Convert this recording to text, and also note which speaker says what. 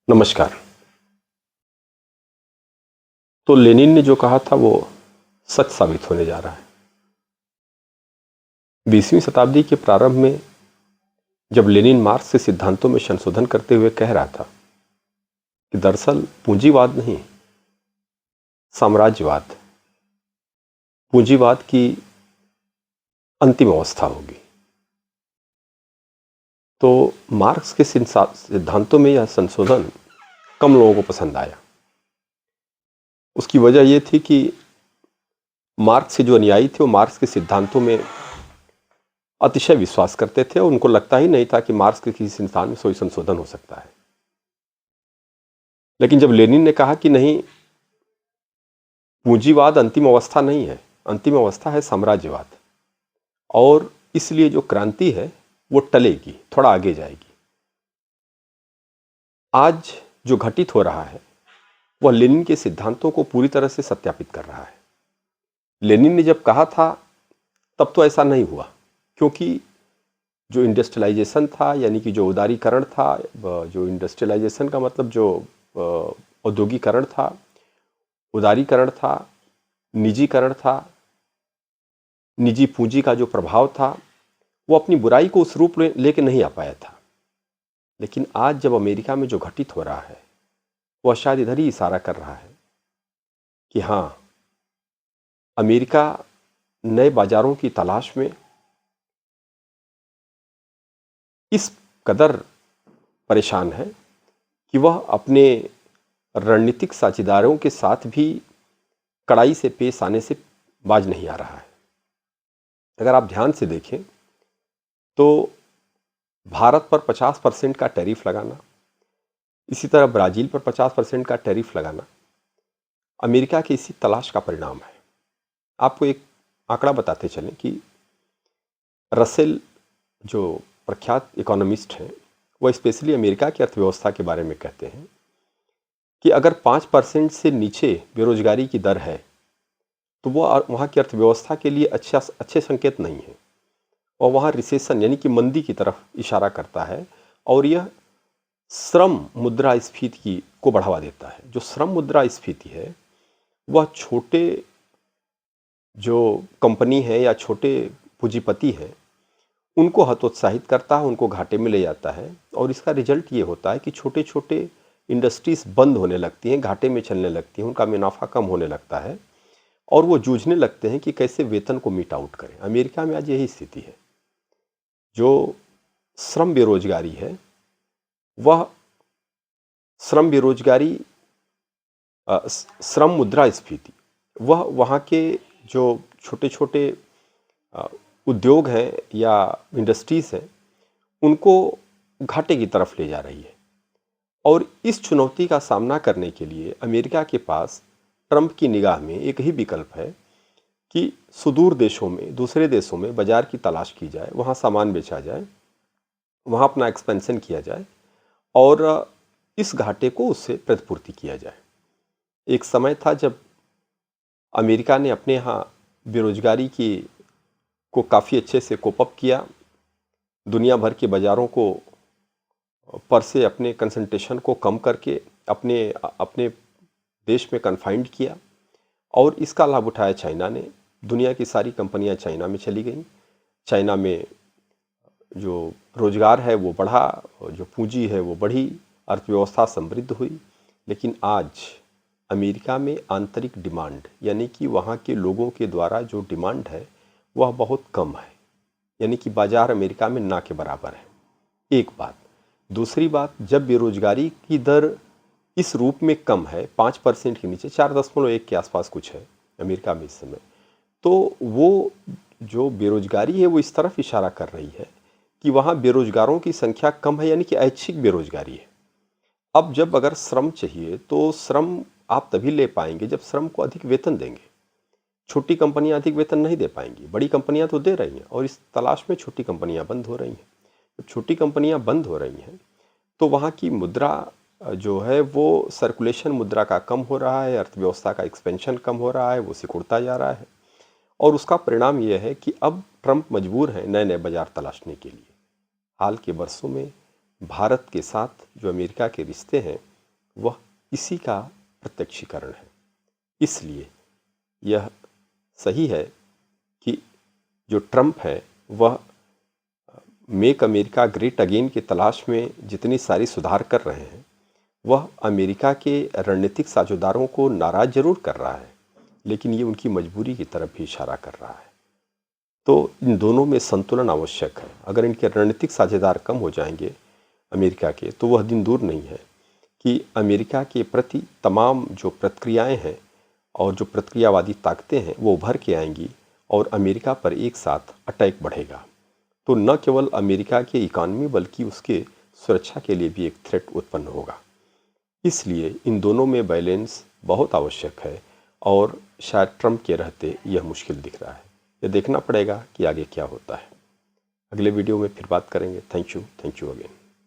Speaker 1: नमस्कार। तो लेनिन ने जो कहा था वो सच साबित होने जा रहा है। 20वीं शताब्दी के प्रारंभ में जब लेनिन मार्क्स के सिद्धांतों में संशोधन करते हुए कह रहा था कि दरअसल पूंजीवाद नहीं, साम्राज्यवाद पूंजीवाद की अंतिम अवस्था होगी, तो मार्क्स के सिद्धांतों में यह संशोधन कम लोगों को पसंद आया। उसकी वजह यह थी कि मार्क्स के जो अनुयायी थे वो मार्क्स के सिद्धांतों में अतिशय विश्वास करते थे और उनको लगता ही नहीं था कि मार्क्स के किसी सिद्धांत में कोई संशोधन हो सकता है। लेकिन जब लेनिन ने कहा कि नहीं, पूंजीवाद अंतिम अवस्था नहीं है, अंतिम अवस्था है साम्राज्यवाद, और इसलिए जो क्रांति है वो टलेगी, थोड़ा आगे जाएगी। आज जो घटित हो रहा है वह लेनिन के सिद्धांतों को पूरी तरह से सत्यापित कर रहा है। लेनिन ने जब कहा था तब तो ऐसा नहीं हुआ, क्योंकि जो इंडस्ट्रियलाइजेशन था, यानी कि जो उदारीकरण था, जो इंडस्ट्रियलाइजेशन का मतलब जो औद्योगिकरण था, उदारीकरण था, निजीकरण था, निजी पूंजी का जो प्रभाव था, वो अपनी बुराई को उस रूप में लेके नहीं आ पाया था। लेकिन आज जब अमेरिका में जो घटित हो रहा है वह शायद इधर ही इशारा कर रहा है कि हाँ, अमेरिका नए बाजारों की तलाश में इस कदर परेशान है कि वह अपने रणनीतिक साझेदारों के साथ भी कड़ाई से पेश आने से बाज नहीं आ रहा है। अगर आप ध्यान से देखें तो भारत पर 50% का टैरिफ लगाना, इसी तरह ब्राज़ील पर 50% का टैरिफ लगाना अमेरिका की इसी तलाश का परिणाम है। आपको एक आंकड़ा बताते चलें कि रसेल जो प्रख्यात इकोनॉमिस्ट हैं वह स्पेशली अमेरिका की अर्थव्यवस्था के बारे में कहते हैं कि अगर 5% से नीचे बेरोजगारी की दर है तो वो वहाँ की अर्थव्यवस्था के लिए अच्छे संकेत नहीं है, और वहाँ रिसेशन यानी कि मंदी की तरफ इशारा करता है, और यह श्रम मुद्रास्फीति को बढ़ावा देता है। जो श्रम मुद्रास्फीति है वह छोटे जो कंपनी है या छोटे पूंजीपति हैं उनको हतोत्साहित करता है, उनको घाटे में ले जाता है, और इसका रिजल्ट ये होता है कि छोटे छोटे इंडस्ट्रीज बंद होने लगती हैं, घाटे में चलने लगती हैं, उनका मुनाफा कम होने लगता है और वो जूझने लगते हैं कि कैसे वेतन को मीट आउट करें। अमेरिका में आज यही स्थिति है। जो श्रम बेरोजगारी है वह श्रम बेरोजगारी श्रम मुद्रास्फीति वह वहाँ के जो छोटे छोटे उद्योग हैं या इंडस्ट्रीज हैं उनको घाटे की तरफ ले जा रही है। और इस चुनौती का सामना करने के लिए अमेरिका के पास ट्रंप की निगाह में एक ही विकल्प है कि सुदूर देशों में, दूसरे देशों में बाजार की तलाश की जाए, वहाँ सामान बेचा जाए, वहाँ अपना एक्सपेंशन किया जाए और इस घाटे को उससे प्रतिपूर्ति किया जाए। एक समय था जब अमेरिका ने अपने यहाँ बेरोजगारी को काफ़ी अच्छे से कोप अप किया, दुनिया भर के बाज़ारों को पर से अपने कंसंट्रेशन को कम करके अपने अपने देश में कन्फाइंड किया, और इसका लाभ उठाया चाइना ने। दुनिया की सारी कंपनियां चाइना में चली गईं। चाइना में जो रोजगार है वो बढ़ा, जो पूंजी है वो बढ़ी, अर्थव्यवस्था समृद्ध हुई। लेकिन आज अमेरिका में आंतरिक डिमांड यानी कि वहाँ के लोगों के द्वारा जो डिमांड है वह बहुत कम है, यानी कि बाजार अमेरिका में ना के बराबर है। एक बात। दूसरी बात, जब बेरोजगारी की दर इस रूप में कम है, 5% के नीचे 4.1 के आसपास कुछ है अमेरिका में इस समय, तो वो जो बेरोजगारी है वो इस तरफ इशारा कर रही है कि वहाँ बेरोजगारों की संख्या कम है, यानी कि ऐच्छिक बेरोजगारी है। अब जब अगर श्रम चाहिए तो श्रम आप तभी ले पाएंगे जब श्रम को अधिक वेतन देंगे। छोटी कंपनियां अधिक वेतन नहीं दे पाएंगी, बड़ी कंपनियां तो दे रही हैं, और इस तलाश में छोटी कंपनियां बंद हो रही हैं। जब छोटी कंपनियां बंद हो रही हैं तो वहाँ की मुद्रा जो है वो सर्कुलेशन मुद्रा का कम हो रहा है, अर्थव्यवस्था का एक्सपेंशन कम हो रहा है, वो सिकुड़ता जा रहा है, और उसका परिणाम यह है कि अब ट्रंप मजबूर हैं नए नए बाजार तलाशने के लिए। हाल के वर्षों में भारत के साथ जो अमेरिका के रिश्ते हैं वह इसी का प्रत्यक्षीकरण है। इसलिए यह सही है कि जो ट्रंप है वह मेक अमेरिका ग्रेट अगेन की तलाश में जितनी सारी सुधार कर रहे हैं, वह अमेरिका के रणनीतिक साझेदारों को नाराज जरूर कर रहा है, लेकिन ये उनकी मजबूरी की तरफ भी इशारा कर रहा है। तो इन दोनों में संतुलन आवश्यक है। अगर इनके रणनीतिक साझेदार कम हो जाएंगे अमेरिका के, तो वह दिन दूर नहीं है कि अमेरिका के प्रति तमाम जो प्रतिक्रियाएं हैं और जो प्रतिक्रियावादी ताकतें हैं वो उभर के आएंगी और अमेरिका पर एक साथ अटैक बढ़ेगा। तो न केवल अमेरिका की इकॉनमी बल्कि उसके सुरक्षा के लिए भी एक थ्रेट उत्पन्न होगा। इसलिए इन दोनों में बैलेंस बहुत आवश्यक है और शायद ट्रंप के रहते यह मुश्किल दिख रहा है। यह देखना पड़ेगा कि आगे क्या होता है। अगले वीडियो में फिर बात करेंगे। Thank you again.